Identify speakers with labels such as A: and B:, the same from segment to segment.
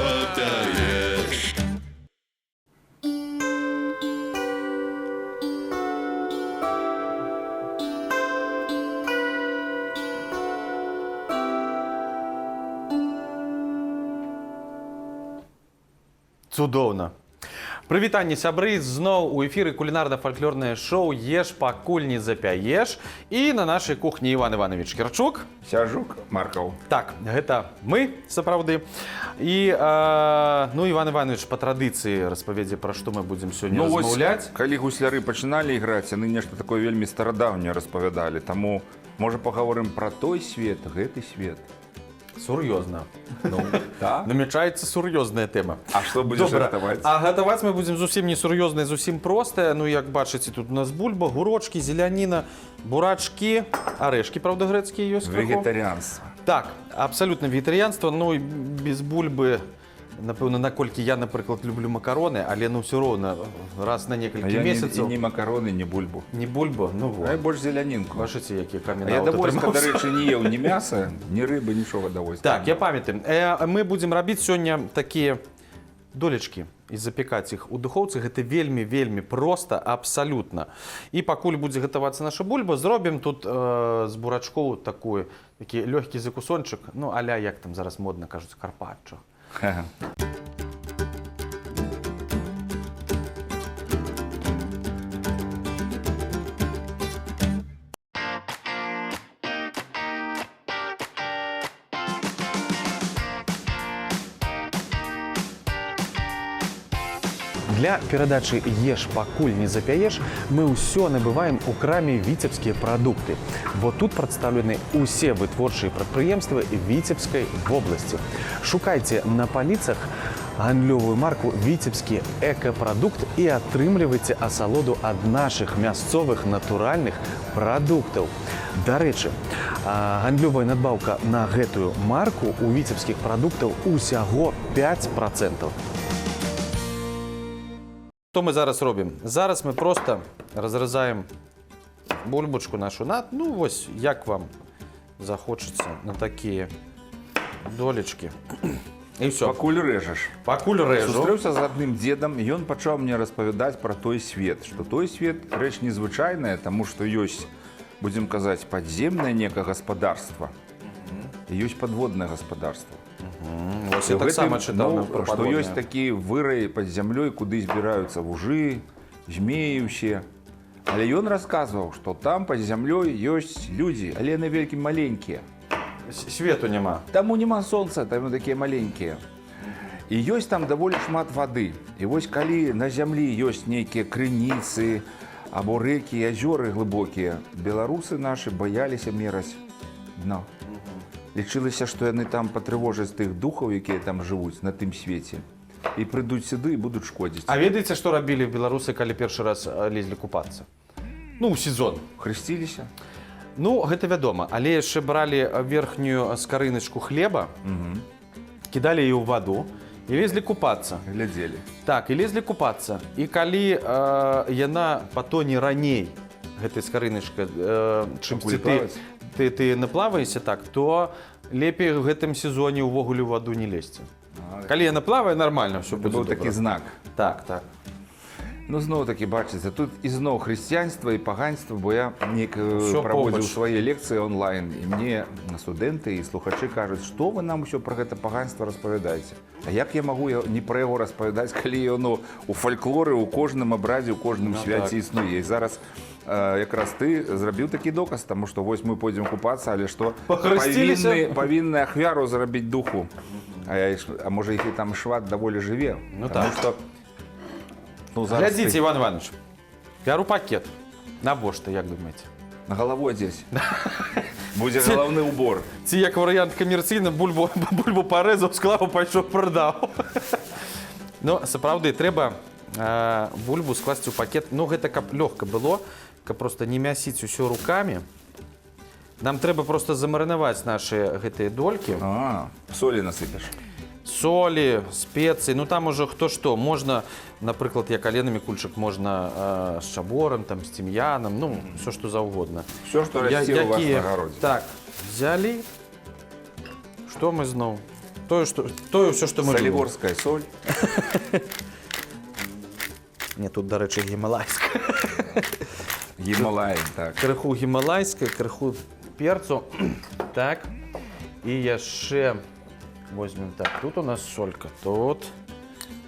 A: трапляеш.
B: Цудоўна. Прывітанне, сябры, зноў у эфіры кулінарна-фальклорнае шоу «Еш, пакуль не запяеш». І на нашай кухні Іван Іванович Кірчук.
C: Сяжук Маркаў.
B: Так, гэта мы, сапраўды. І, Іван Іванович, па традыцыі распавядзе, пра што мы будзем сёння размаўляць.
C: Калі гусляры пачыналі іграць, яны нешта такое вельмі старадаўняе распавядалі. Таму, можа, пагаворым пра той свет, гэты свет.
B: Сур'ёзна.
C: Так?
B: Намячаецца сур'ёзная тэма.
C: А што будзеш гатаваць?
B: А гатаваць мы будзем зусім не сур'ёзнае, зусім простае. Ну, як бачыце, тут у нас бульба, гурочкі, зеляніна, бурачкі, арэшкі, правда, грэцкія ёсць.
C: Вегетарыянства.
B: Так, абсалютна вегетарыянства. Ну, і без бульбы, напэўна, наколькі я, напрыклад, люблю макароны, але, ну, ўсё роўна, раз на некалькі месяцаў.
C: Ні макароны, ні бульбу.
B: Не бульбу, ну, вот.
C: А больш зелянінку.
B: Бачыце, які камень.
C: Я давольска, дарэчы, не еў ні мяса, ні рыбы, нічога давольска.
B: Так, я памятаю. Мы будзем рабіць сёння такія долечкі і запекаць іх у духоўцы. Гэта вельмі проста, абсалютна. І пакуль будзе гатавацца наша бульба, зробім тут з бурачкоў такі лёгкі закусончык, ну, аля, як там зараз модна кажуць, карпаччо. Для перадачы «Еш, пакуль не запяеш» мы ўсё набываем у краме «Віцебскія прадукты». Бо тут прадстаўлены ўсе вытворчыя прадпрыемствы Віцебскай вобласці. Шукайце на паліцах гандлёвую марку «Віцебскі экапрадукт» і атрымлівайце асалоду ад нашых мясцовых натуральных прадуктаў. Дарэчы, гандлёвая надбаўка на гэтую марку у віцебскіх прадуктаў усяго 5%. Што мы зараз робім? Зараз мы проста разразаем бульбачку нашу на, ну, вось, як вам захочацца, на такія долечкі. І ўсё.
C: Пакуль рэжаш.
B: Пакуль рэжу.
C: Сустрэўся з адным дзедам, і ён пачаў мне распавядаць пра той свет. Што той свет рэч незвычайная, таму што ёсць, будзем казаць, падземнае нека гаспадарства. І ёсць падводнае гаспадарства.
B: Вось я таксама чытаў пра
C: што ёсць такі вырай пад зямлёй, куды збіраюцца вужы, змеі ўсе. Але ён расказваў, што там пад зямлёй ёсць людзі, але яны велькі маленькія.
B: Свету няма.
C: Таму няма сонца, там такія маленькія. І ёсць там даволі шмат вады. І вось калі на зямлі ёсць нейкія крыніцы або рэкі, азёры глыбокія, беларусы нашы баяліся мераць дно. Лічылася, што яны там патрывожаць тых духаў, якія там жывуць на тым свеце. І прыйдуць сюды і будуць шкодзіць.
B: А ведаеце, што рабілі беларусы, калі першы раз лезлі купацца? Ну, у сезон.
C: Хрысціліся?
B: Ну, гэта вядома. Але яшчэ бралі верхнюю скарыначку хлеба, кідалі яе ў ваду і лезлі купацца.
C: Глядзелі.
B: Так, і лезлі купацца. І калі яна патоне раней, гэтай скарыначка, чымсьці ты наплаваешся так, то лепей у гэтым сезоне ўвогуле ў ваду не лезьце. Калі яна плавае, нармальна ўсё будзе добра.
C: Быў такі знак.
B: Так, так.
C: Ну, зноў-такі, бачыце, тут ізноў хрысціянства і паганства, бо я праводзіў свае лекцыі онлайн, і мне студэнты і слухачы кажуць, што вы нам усё пра гэта паганства распавядаеце? А як я магу не пра яго распавядаць, калі яно у фальклоры, у кожным абрадзе, у кожным свяце існуе? І зараз якраз ты зрабіў такі доказ, таму што вось мы пойдзем купацца, але што павінны ахвяру зарабіць духу. А можа, іх і там шват даволі жыве.
B: Ну так. Глядзіце, Іван Іванович, бяру пакет. Навошта, як думаеце?
C: На галаву адзесь. Будзе галаўны ўбор.
B: Ці як варыянт камерцыйны, бульбу парэзаў, склаў, пайшоў, прадаў. Ну, сапраўды, трэба бульбу скласці ў пакет. Ну, гэта каб лёгка было, каб проста не мясіць усё рукамі. Нам трэба проста замарынаваць нашы гэтыя долькі.
C: Солі насыпеш.
B: Солі, спецыі, ну там уже хто што. Можна, напрыклад, як аленамі кульчык, можна з чаборам, там, з тім'янам, ну, все што заўгодна.
C: Все, што расце ў вас на гародзе.
B: Так, взялі. Што мы зноў? тое все, што мы любім.
C: Солигорская соль.
B: Не, тут, до речі, гімалайська.
C: Гималай, так.
B: Крыху гімалайська, крыху перцу. Так. І яшчэ возьмем так. Тут у нас солька. Тут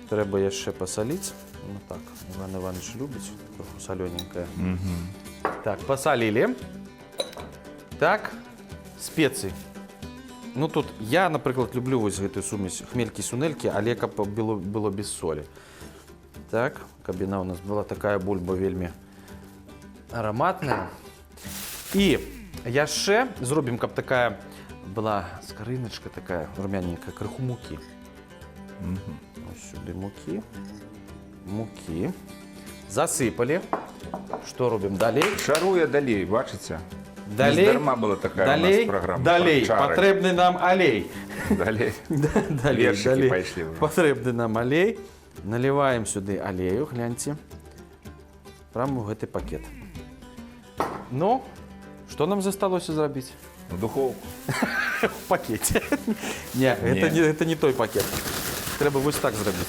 B: трэба яшчэ пасаліць. Ну так, Іван Іванович любіць, крыху салёненькая. Так, посолили. Так, специи. Ну тут я, наприклад, люблю ось гэтую сумесь хмелькі-сунелькі, але каб было без солі. Так, кабіна у нас была такая бульба вельмі ароматная. І яшчэ зробім, каб такая была скарыначка такая румяненькая, крыху мукі. Ось сюди мукі. Мукі. Засыпали. Что робим далей?
C: Шаруя далей, бачите?
B: Далей.
C: Дарма была такая
B: далей,
C: у нас программа.
B: Далей.
C: Чары.
B: Потребный нам алей.
C: Далей.
B: Далей.
C: Вершики пошли.
B: Потребный нам алей. Наливаем сюда алею, гляньте. Прямо в этот пакет. Ну, что нам засталось зробить?
C: В духовку.
B: В пакете. Не, это не той пакет. Треба вот так зробить.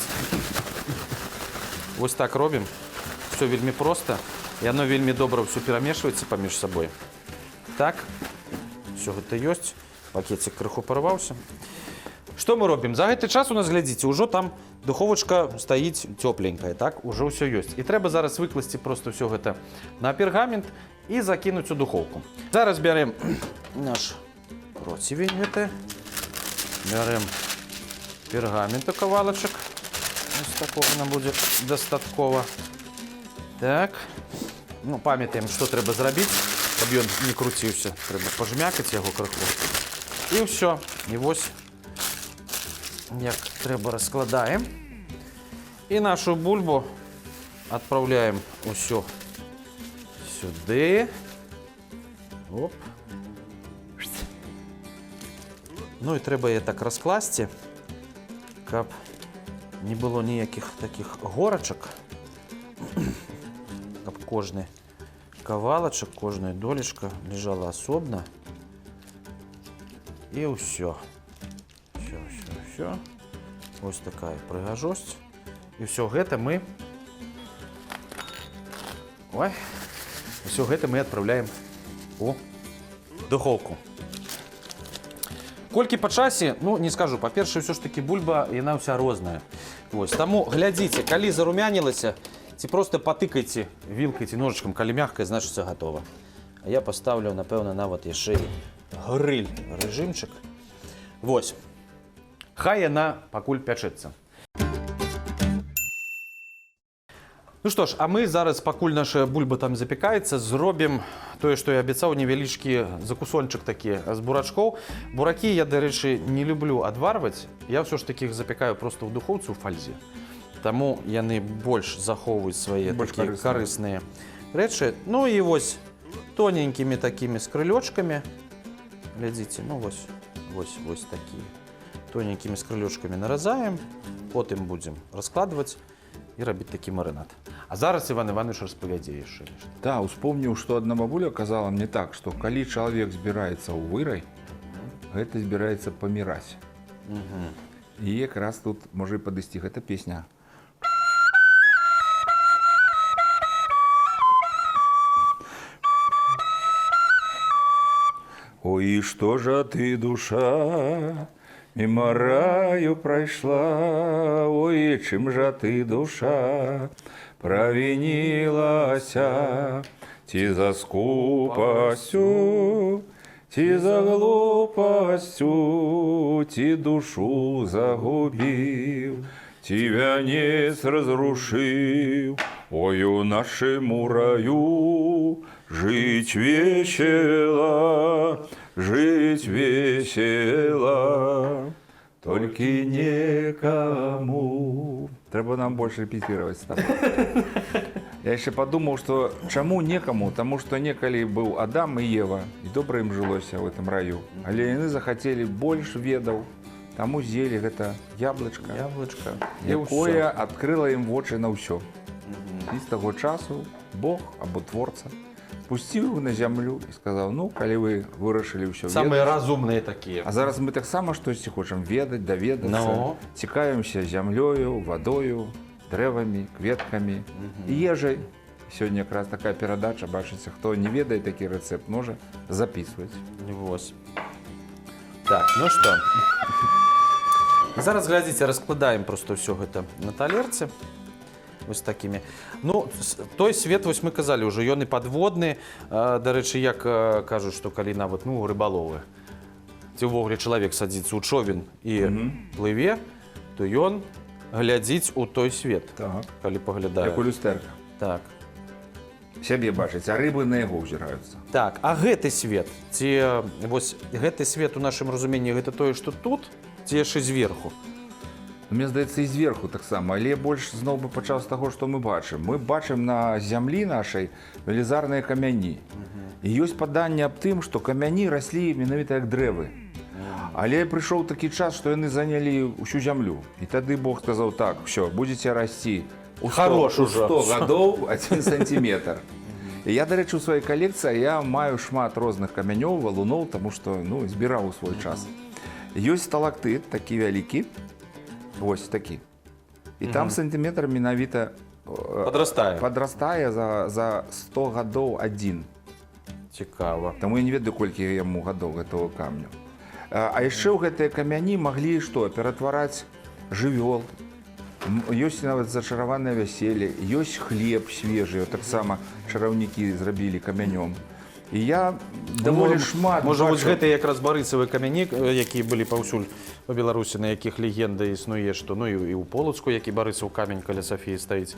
B: Вот так робим. Все вельми просто. И оно вельми добро все перемешивается поміж собой. Так. Все это есть. Пакетик крыху порвался. Что мы робим? За этот час у нас, глядите, уже там духовочка стоит тепленькая. Так, уже все есть. И треба зараз выкласти просто все это на пергамент и закинуть у духовку. Зараз берем наш противень. Берем пергамент кавалочек. Ось такого нам буде достатково. Так. Ну, пам'ятаємо, що треба зробити, щоб він не крутився. Треба пожмякати його криху. І все. І ось як треба розкладаємо. І нашу бульбу відправляємо усе сюди. Оп. Ну і треба її так розкласти, щоб не было никаких таких горочек, как кожный ковалочек, кожная долечка лежала особно. И все. Все. Вот такая пригожость. И все это мы... Ой. Все это мы отправляем у духовку. Колькі по часі, ну не скажу, по-перше, все ж таки бульба, яна вся розная. Ось, тому глядзіце, калі зарумянілася, ці просто патыкайце вілкай ці ножичком, калі мягкая, значит все готово. А я поставлю, напевно, нават яшчэ гриль режимчик. Вось. Хай яна пакуль пячэцца. Ну что ж, а мы зараз, пакуль наша бульба там запекаецца, зробім тое, што я абяцаў, невялічкі закусольчык такі з бурачкоў. Буракі я, дарэчы, не люблю адварваць. Я ўсё ж таки их запекаю просто ў духоўцы ў фальзе. Таму яны больш захоўваюць свае такія карысныя рэчы. Ну і вось тоненькімі такімі скрылёчкамі. Глядзіце, ну вось такія. Тоненькімі скрылёчкамі наразаем, потым будзем раскладваць і рабіць такі марынад. А зараз Іван Іванович распавядзе яшчэ нешта.
C: Да, успомніў, што адна бабуля казала мне так, што калі чалавек збіраецца ў вырай, гэта збіраецца паміраць. І якраз тут можа і падысці гэта песня. Ой, што ж ты, душа, мимо раю прайшла, ой, чым жа ты, душа, правінілася, ці за скупасцю, ці за глупасцю, ці душу загубіў, ці вянец разрушыў, ой, у нашым раю жыць весела, жить весело, только некому. Треба нам больше репетировать с тобой. Я еще подумал, что чему некому, тому что неколи был Адам и Ева, и добро им жилось в этом раю. Але яны захотели больше ведаў, тому з'ели это яблочко, якое открыло им вочы на все. И с того часу Бог або Творца пусціў на зямлю і сказаў, ну, калі вы вырашылі ўсё
B: Самыя
C: ведаць,
B: разумныя такія.
C: а зараз мы таксама штосьці хочам ведаць, даведацца,
B: Ну.
C: цікавімся зямлёю, вадою, дрэвамі, кветкамі і ежай. Сёння якраз такая перадача, бачыце, хто не ведае такі рэцэпт, можа запісваць.
B: Вось. Так, ну што. Зараз, глядзіце, раскладаем просто ўсё гэта на талерцы. Вось такімі. Ну, той свет, вось мы казалі, ўжо ён і падводны. Дарэчы, як кажуць, што калі нават, ну, рыбаловы, ці ўвогуле чалавек садзіцца ў човен і плыве, то ён глядзіць у той свет,
C: Так.
B: калі паглядае.
C: Як у люстэрка.
B: Так.
C: Сябе бачыць, а рыбы на яго ўзіраюцца.
B: Так, а гэты свет, ці вось гэты свет у нашым разуменні гэта тое, што тут, ці яшчэ зверху?
C: Мне здаецца, і зверху таксама, але больш зноў бы пачаў з таго, што мы бачым. Мы бачым на зямлі нашай велізарныя камяні. І ёсць паданне аб тым, што камяні раслі менавіта як дрэвы. Але прыйшоў такі час, што яны занялі ўсю зямлю. І тады Бог сказаў так, ўсё, будзеце расці у 100 гадоў 1 сантиметр. І я, дарэчы, у сваёй калекцыі я маю шмат розных камянёў, валуноў, таму што, ну, збіраў у свой час. Ёсць сталактыт, такі вялікі, вось такі. І там сантиметр менавіта падрастае за 100 гадоў адзін.
B: Цікава.
C: Таму я не ведаю, колькі яму гадоў гэтага камню. А яшчэ ў гэтыя камяні маглі што? Ператвараць жывёл. Ёсць нават зачараванае вяселле, ёсць хлеб свежы, таксама чараўнікі зрабілі камянём. І я даволі шмат
B: Можа,
C: бачу...
B: вось гэтыя якраз барысавыя камяні, якія былі паўсюль па Беларусі, на якіх легенда існуе, што, ну, і ў Полацку, які барысаў камень каля Сафіі стаіць,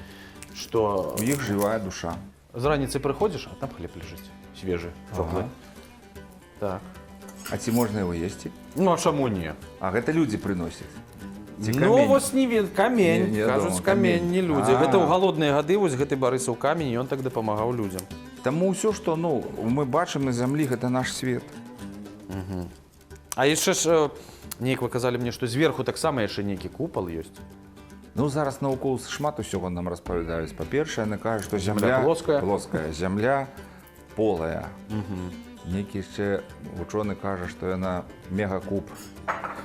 B: што...
C: У іх жывая душа.
B: З раніцы прыходзіш, а там хлеб ляжыць, свежы, цёплы. Так.
C: А ці можна яго есці?
B: Ну, а чаму не?
C: А гэта людзі прыносяць.
B: Ну, вось не від, камень,
C: Не,
B: кажуць, камень, не людзі. Гэта ў галодныя гады, вось гэты барысаў камень, і ён так дапамагаў людзям.
C: Таму ўсё, што, ну, мы бачым на зямлі, гэта наш свет.
B: А яшчэ ж, неяк вы казалі мне, што зверху таксама яшчэ нейкі купал ёсць.
C: Ну, зараз навукоўцы шмат усього нам распавядаюць. Па-першае, яны кажуць, што зямля плоская, зямля полая. Нейкі яшчэ вучоны кажа, што яна мегакуб.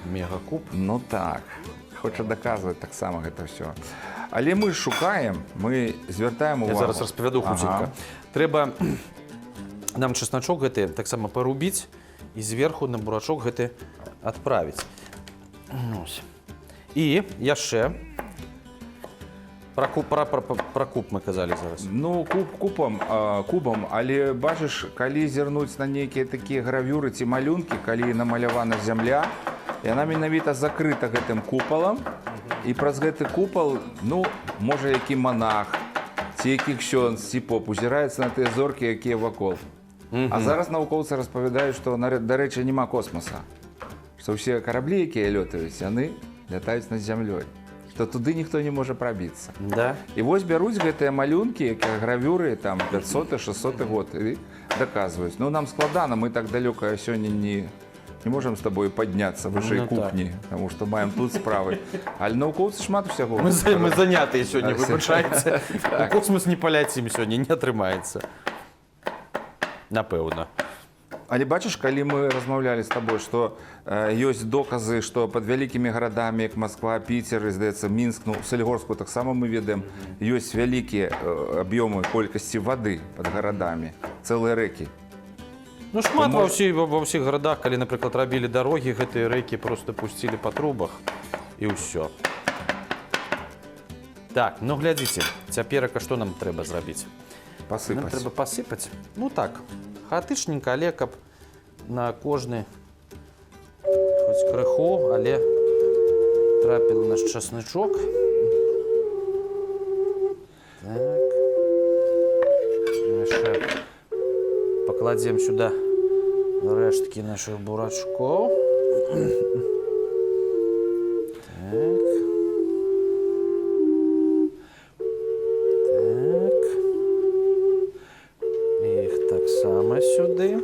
B: Мегакуб?
C: Ну так, хоча даказваць таксама гэта ўсё. Але мы шукаем, мы звяртаем увагу.
B: Я зараз распавяду хуценька. Трэба нам часначок гэты таксама парубіць і зверху на бурачок гэты адправіць. І яшчэ пра куб мы казалі зараз.
C: Ну, кубам, але бачыш, калі зірнуць на нейкія такія гравюры ці малюнкі, калі намалявана зямля, яна менавіта закрыта гэтым купалам, і праз гэты купал, ну, можа, які манах, ці які ксёндз, ці поп, узіраецца на тыя зоркі, якія вакол. А зараз навукоўцы распавядаюць, што, дарэчы, няма космоса. Што ўсе караблі, якія лётаюць, яны лятаюць над зямлёй. Што туды ніхто не можа прабіцца.
B: Да?
C: І вось бяруць гэтыя малюнкі, якія гравюры, там, 500-600 год, і даказваюць. Ну, нам складана, мы так далёка сёння не можам з табой падняцца вышэй кухні, таму што маем тут справы. Але навукоўцы шмат усяго.
B: Мы занятыя сёння, выбачайце. У космос не паляцім сёння, не атрымаецца. Напэўна.
C: Але бачыш, калі мы размаўлялі з табой, што ёсць доказы, што пад вялікімі гарадамі, як Масква, Піцер, здаецца, Мінск, ну, Сальгорску таксама мы ведаем, ёсць вялікія аб'ёмы колькасці вады пад гарадамі, цэлыя рэкі.
B: Ну, шмат ва ўсіх гарадах, калі, напрыклад, рабілі дарогі, гэтыя рэкі проста пусцілі па трубах, і ўсё. Так, ну, глядзіце, цяперака што нам трэба зрабіць?
C: Пасыпаць.
B: Нам трэба пасыпаць. Ну, так, хаатычненька, але каб на кожны хоць крыху, але трапіў наш часнычок. Так. Яшчэ пакладзем сюда рэшткі нашых бурачкоў. Так. Так. Іх таксама сюди.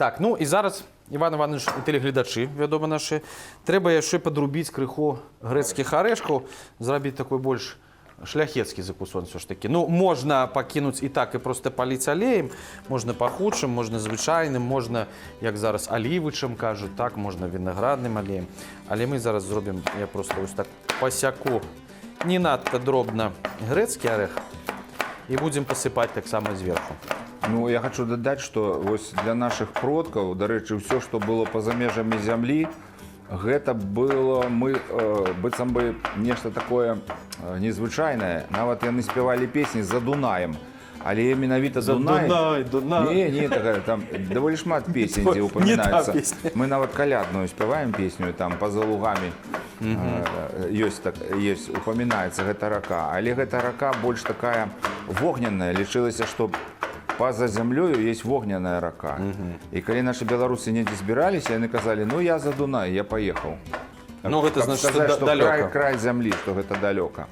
B: Так, ну і зараз, Іван Іванович і телеглядачі, вядома наші, треба яшчэ падрубіць крыху грэцкіх арэшкаў, зрабіць такой больш шляхецкі закусон все ж таки. Ну, можна пакінуць і так, і просто паліць алеем, можна пахучым, можна звычайным, можна, як зараз, алівычым кажуць, так, можна вінаградным алеем. Але мы зараз зробім, я просто ось так пасяку не надта дробна грэцкі арэх і будзем пасыпаць таксама зверху.
C: Ну, я хочу дадаць, што вось для нашых продкаў, дарэчы, ўсё, што было па-за межамі зямлі, гэта было мы быццам бы нешта такое незвычайнае. Нават яны спявалі песні за Дунаем. Але менавіта Дунай...
B: Дунай.
C: Не, там даволі шмат песень, дзе упамінаецца. Мы нават калядную спяваем песню, там па-за лугамі ёсць, упамінаецца гэта рака. Але гэта рака больш такая вогняная. Лічылася, што па-за зямлёю есть вогняная рака. І калі нашы беларусы недзе збіраліся, яны казалі, ну я за Дунай, я паехаў.
B: Ну гэта значыць,
C: сказаць,
B: што далёка.
C: Край зямлі, што гэта далёка.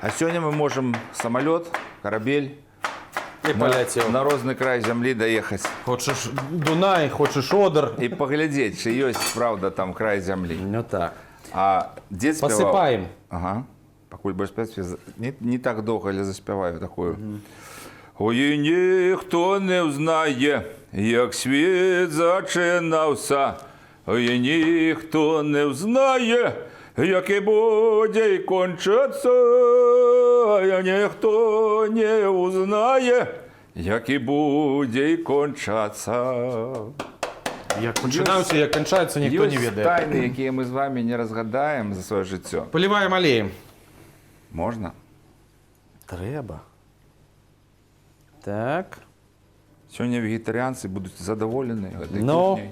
C: А сёння мы можам самалёт, карабель на розны край зямлі даехаць.
B: Хочаш Дунай, хочаш Одар.
C: І паглядзець, чи ёсць, правда, там край зямлі.
B: Ну так.
C: А дзед спяваў...
B: Пасыпаем.
C: Ага. Пакуль больш не так доўга, але заспяваю такую. Ой, ніхто не ўзнае, як свет зачынаўся. Ой, ніхто не ўзнае, як і будзе кончацца. Ніхто не ўзнае, як і будзе кончацца.
B: Як пачынаўся, як канчаецца, ніхто не ведае.
C: Ёсць тайны, якія мы з вамі не разгадаем за сваё жыццё.
B: Паліваем алеем.
C: Можна?
B: Трэба. Так.
C: Сёння вегетарыянцы будуць задаволены гэтай
B: Но
C: кухняй.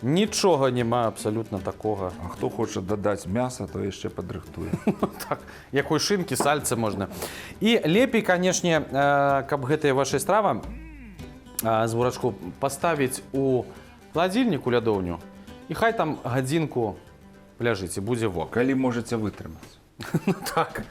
B: нічога няма абсалютна такога.
C: А хто хоча дадаць мяса, то яшчэ падрыхтуе.
B: Так, якой шынкі, сальцы можна. І лепей, канешне, каб гэтая ваша страва з бурачку паставіць у хладзільніку лядоўню, і хай там гадзінку ляжыць, і будзе вок.
C: Калі можаце вытрымаць.
B: Ну так.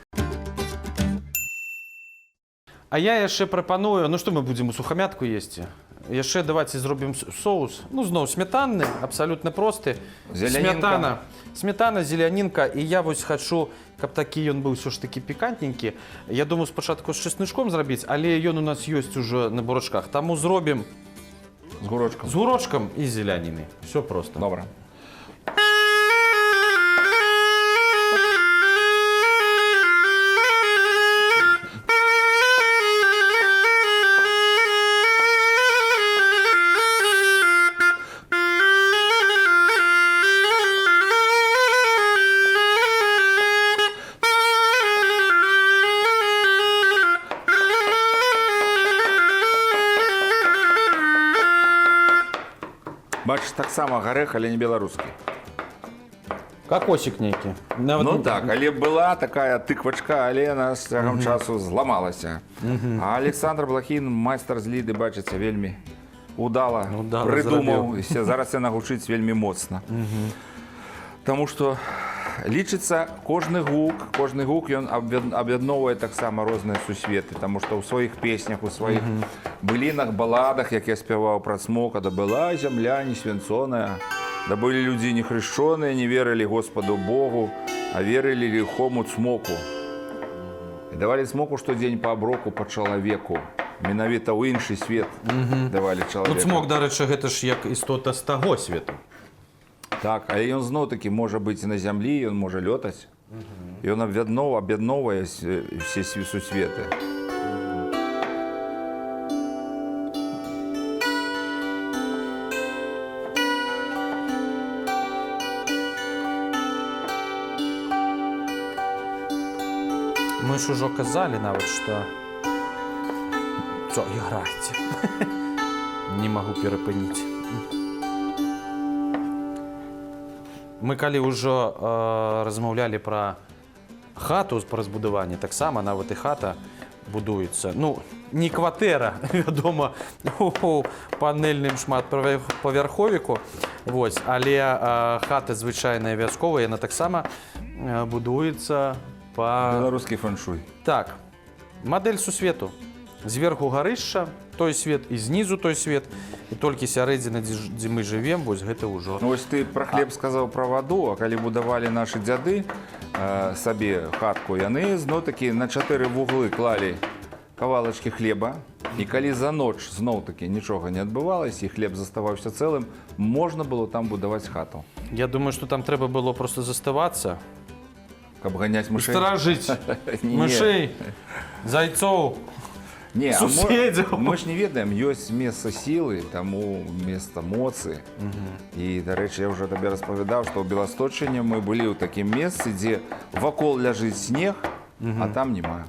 B: А я яшчэ прапаную, ну што мы будзем у сухамятку есці? Яшчэ давайте зробім соус, ну зноў сметанны, абсалютна просты.
C: Зелянінка.
B: Сметана, зелянінка, і я вось хачу, каб такі ён быў ўсё ж такі пікантненькі. Я думаю, спачатку з чеснычком зрабіць, але ён у нас ёсць ужо на бурачках. Таму зробім
C: з гурочкам.
B: З гурочкам і зеляніны. Всё просто.
C: Добра. Бачиш, так само гарэх, але не беларускі.
B: Кокосик нейкі.
C: Ну так, але была такая тыквачка, але яна з цягам часу зламалася. А Александр Блохін, майстар з Ліды, бачыце, вельмі удала прыдумаў. Зараз яна гучыць вельмі моцна. Таму што лічыцца кожны гук ён аб'ядноўвае таксама розныя сусветы, таму што ў сваіх песнях, у сваіх былінах, баладах, як я спяваў пра цмока, да была зямля не свянцоная, да былі людзі не хрышчоныя, не верылі Господу Богу, а верылі ліхому цмоку. І давалі цмоку штодзень па аброку па чалавеку. Менавіта ў іншы свет давалі чалавеку.
B: Ну цмок, дарэчы, гэта ж як істота з таго свету.
C: Так, але ён зноў-такі можа быць і на зямлі, ён можа лётаць. Ён аб'ядноўвае все сусветы.
B: Мы ж ужо казалі нават, што... Цо, іграйце. Не магу перапыніць. Мы калі ўжо размаўлялі пра хату, пра збудаванне, таксама нават і хата будуецца. Ну, не кватэра, вядома, у панельным шматпавярховіку. Вось, але хата звычайная вясковая, яна таксама будуецца па...
C: Беларускі фэншуй.
B: Так, мадэль сусвету. Зверху гарышча, той свет, і знізу той свет, і толькі сярэдзіна, дзе мы жывем, вось гэта ўжо.
C: Ну, вось ты пра хлеб сказаў пра ваду, а калі будавалі нашы дзяды сабе хатку, яны зноў-такі на 4 вуглы клалі кавалачкі хлеба, і калі за ноч зноў-такі нічога не адбывалася, і хлеб заставаўся цэлым, можна было там будаваць хату.
B: Я думаю, што там трэба было просто заставацца,
C: Каб ганяць мышэй.
B: старажыць мышэй, зайцоў.
C: Не,
B: Суседзяў.
C: мы ж не ведаем, ёсць месца сілы, таму месца моцы. І, дарэчы, я ўжо табе распавядаў, што ў Беласточыне мы былі ў такім месцы, дзе вакол ляжыць снег, а там няма.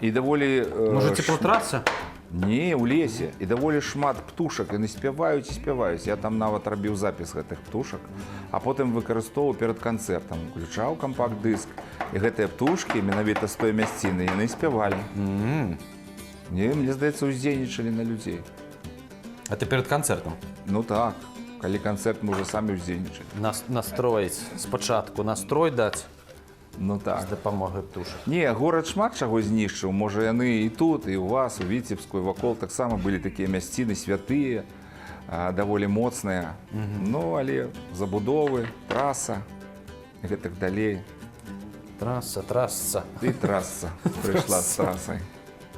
C: І даволі...
B: Можа, цеплотраса?
C: Не, ў лесе. І даволі шмат птушак, яны спяваюць і спяваюць. Я там нават рабіў запіс гэтых птушак, а потым выкарыстоўваў перад канцэртам. Уключаў кампакт-дыск, і гэтыя птушкі, менавіта з той мясціны, яны спявалі. Не, мне здаецца, уздзейнічалі на людзей.
B: А ты перад канцэртам?
C: Ну так, калі канцэрт мы ўжо самі ўздзейнічалі.
B: Настроіць спачатку, настрой даць
C: Ну
B: з
C: так.
B: дапамогай птушак.
C: Не, горад шмат чаго знішчыў. Можа, яны і тут, і ў вас, у Віцебску, і вакол таксама былі такія мясціны святыя, даволі моцныя. Ну, але забудовы, траса, і гэтак далей.
B: Траса.
C: І траса прыйшла з трасай.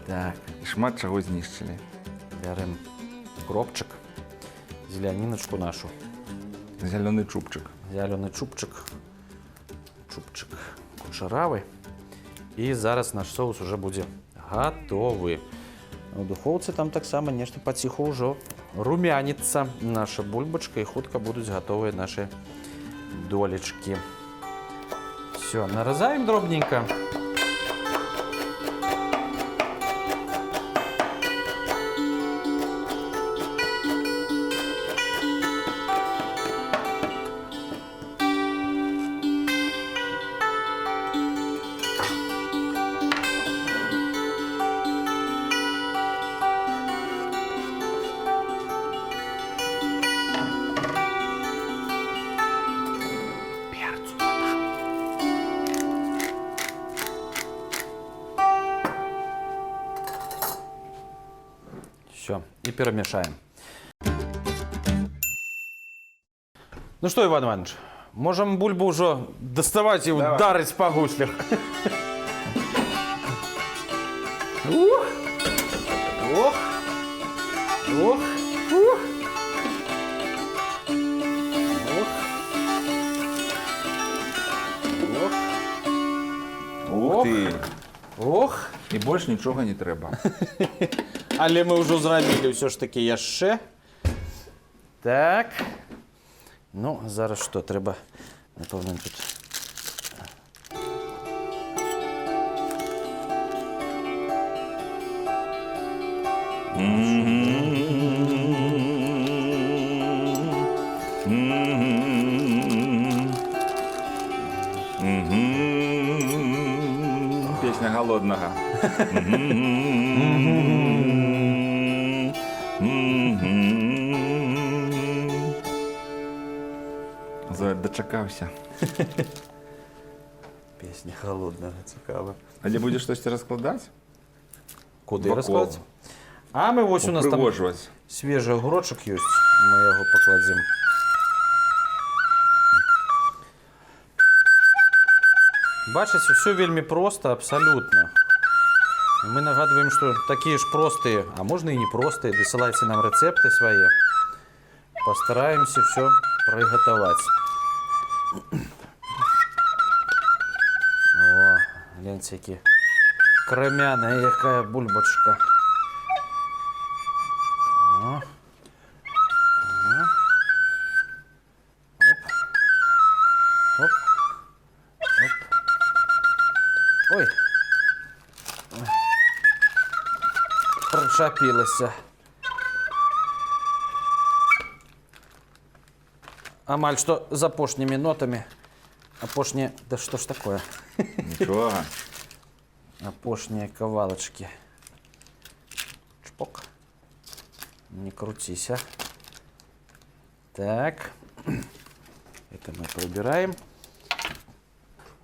B: Так,
C: І шмат чаго знішчылі.
B: бярем кропчык, зеляніначку нашу,
C: Зялёны чубчык.
B: зялёны чубчык кучаравы. І зараз наш соус уже будзе гатовы. У духоўцы там таксама нешта паціху ўжо румяніцца наша бульбачка, і хутка будуць гатовыя нашы долечкі. Все, наразаем дробненько. Все, и перемешаем. Ну что, Иван Иванович, можем бульбу уже доставать и ударить по гуслях. Ух! Ох! Ох! Ух! Ох!
C: Ух ты!
B: Ох!
C: І больш нічога не трэба.
B: Але мы ўжо зрабілі ўсё ж такі яшчэ. Так. Ну, зараз што, трэба, напэўна, тут...
C: Песня голоднага. Дачакаўся.
B: Песня холодная, цікава.
C: Але будзеш штосьці раскладаць?
B: Куды
C: Вакол.
B: раскладаць? А мы вось у нас там
C: Упрыгожваць.
B: свежий огурочек ёсць. Мы яго пакладзем. Бачыце, все вельмі проста, абсалютна. Мы нагадваем, што такія ж простыя, а можна і не простыя, дасылайце нам рэцэпты свае. Пастараемся все прыгатаваць. О, гляньце, які крамяная якая бульбачка. О. Оп. Оп. Оп. Ой. Ой. Причапілася. Амаль что з апошнімі нотамі. Апошнія... Да што ж такое?
C: Нічого.
B: Апошнія кавалачкі. Чпок. Не круціся. Так. Это мы прибираем.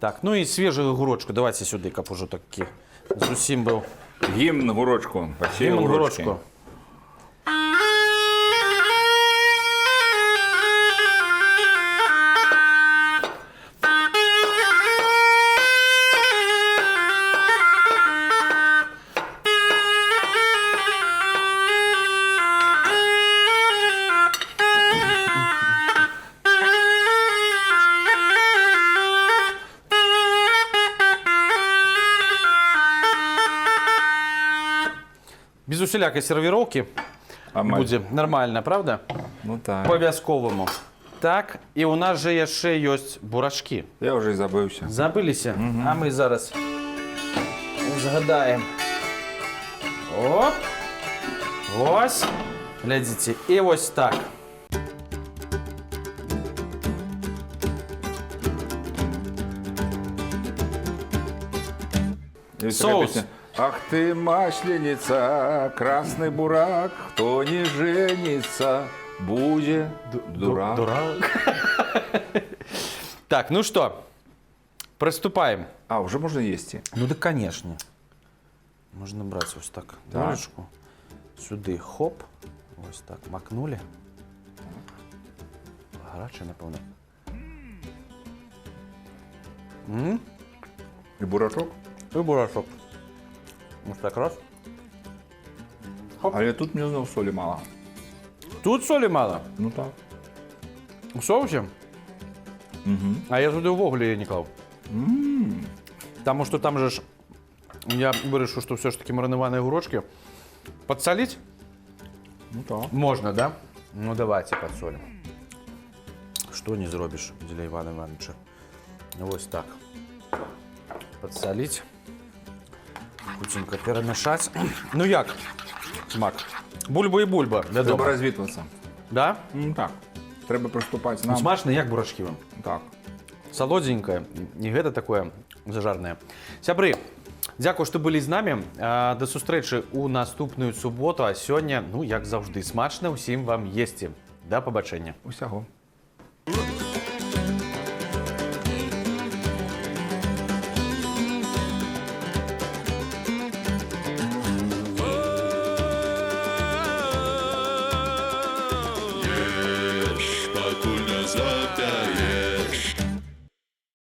B: Так, ну и свежую огурочку. Давайте сюда, каб уже таки зусім был.
C: Гімн гурочку.
B: Гімн огурочку. Без усілякої сервіровки буде нормально, правда?
C: Ну так.
B: По-вязковому. Так, і у нас же яшчэ ёсць бурашки.
C: Я вже і забився.
B: Забыліся? А ми зараз згадаємо. Оп! Ось. Глядзіце, і ось так. Соус.
C: Ах ты, масленица, красный бурак, кто не женится, будет дурак.
B: Так, ну что, приступаем.
C: А, уже можно есть?
B: Ну да, конечно. Можно брать вот так ложечку. Сюда хоп. Вот так макнули. Гаряче, напевно.
C: И бурачок?
B: І бурашок. Ось так раз.
C: Але тут мне знов соли мало.
B: Тут солі мало.
C: Ну так.
B: У соусі? А я туди ввогуле її не клав. Тому що там же ж я вирішив, що все ж таки мариновані огурочки. Подсолить?
C: Ну так.
B: Можно, да? Ну давайте подсолим. Что не зробишь для Ивана Ивановича. Вот так. Подсолить. Кутенько перемешать. Ну як, смак? Бульба і бульба.
C: Треба розвітуватися.
B: Да?
C: Ну так. Треба приступати
B: Ну,
C: нам.
B: смачно, як бурачки вам.
C: Так.
B: Солоденькое, не гэта такое зажарное. Сябры, дзякую, што былі з намі. До сустрэчы ў наступную суботу, а сёння, ну, як заўжды, смачна ўсім вам есці. Да пабачэння.
C: Усяго.